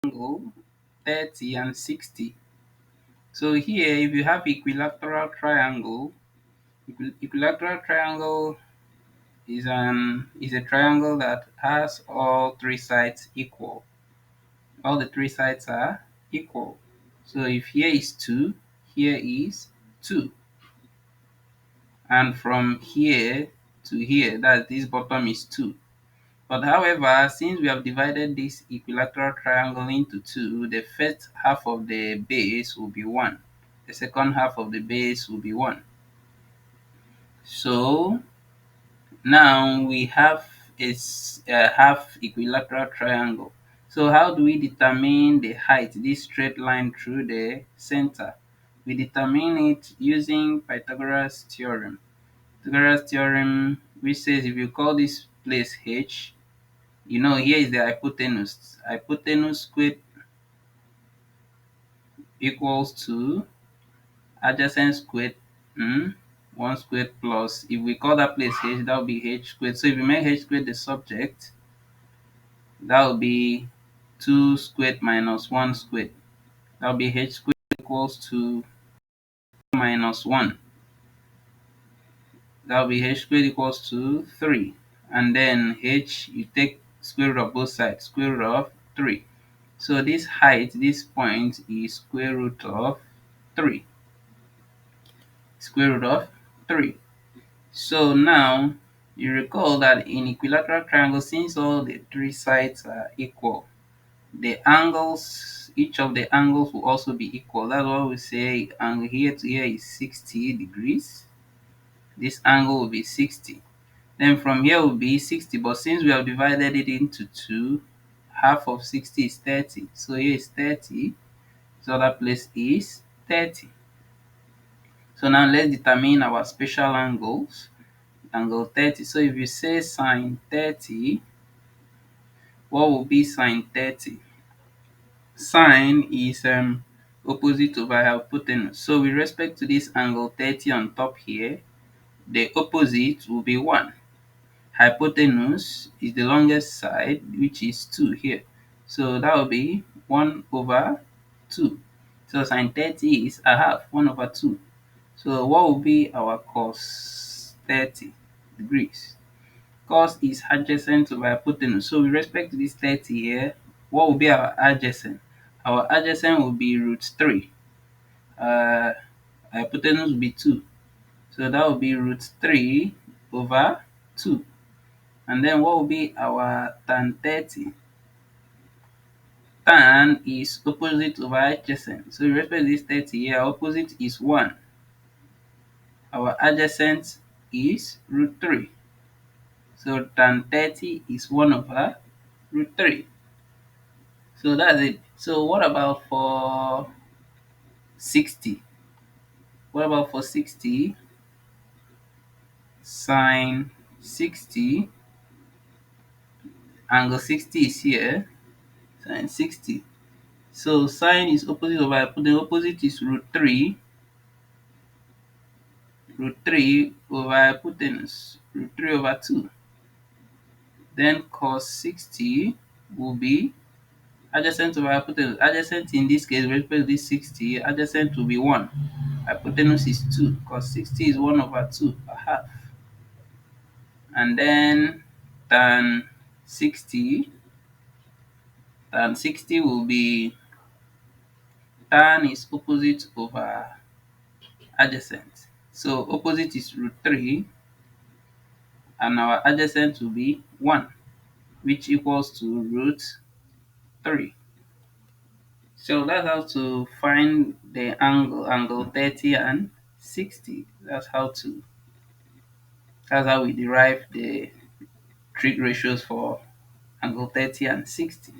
angle 30 and 60. So here, if you have equilateral triangle, equilateral triangle is a triangle that has all three sides equal. All the three sides are equal. So if here is 2, here is 2. And from here to here, that this bottom is 2. But however, since we have divided this equilateral triangle into two, the first half of the base will be 1. The second half of the base will be 1. So now we have a half equilateral triangle. So how do we determine the height, this straight line through the center? We determine it using Pythagoras theorem. Pythagoras theorem, which says if you call this place h, here is the hypotenuse. Hypotenuse squared equals to adjacent squared, 1 squared plus, if we call that place h, that will be h squared. So if you make h squared the subject, that will be 2 squared minus 1 squared. That will be h squared equals to minus 1. That will be h squared equals to 3. And then h, you take square root of both sides, square root of 3. So this height, this point is square root of 3. Square root of 3. So now you recall that in equilateral triangle, since all the three sides are equal, the angles, each of the angles will also be equal. That's why we say angle here to here is 60 degrees. This angle will be 60. Then from here will be 60, but since we have divided it into two, half of 60 is 30. So here is 30. So that place is 30. So now let's determine our special angles. Angle 30. So if you say sine 30, what will be sine 30? Sine is opposite over hypotenuse. So with respect to this angle 30 on top here, the opposite will be 1. Hypotenuse is the longest side, which is 2 here. So that will be 1 over 2. So sine 30 is a half, 1 over 2. So what will be our cos 30 degrees? Cos is adjacent to hypotenuse. So with respect to this 30 here, what will be our adjacent? Our adjacent will be root 3. Uh, Hypotenuse will be 2. So that will be root 3 over 2. And then what will be our tan 30? Tan is opposite over adjacent. So with respect to this 30 here, our opposite is 1. Our adjacent is root 3. So tan 30 is 1 over root 3. So that's it. So what about for 60? What about for 60? Sine 60, angle 60 is here, sine 60. So sine is opposite over hypotenuse. The opposite is root 3 over hypotenuse, root 3 over 2. Then cos 60 will be adjacent over hypotenuse. Adjacent in this case, with respect to this 60, adjacent will be 1. Hypotenuse is 2. Cos 60 is 1 over 2, a half. And then tan 60, tan 60 will be, tan is opposite over adjacent. So opposite is root 3, and our adjacent will be 1, which equals to root 3. So that's how to find the angle 30 and 60. That's how we derive the trig ratios for angle 30 and 60.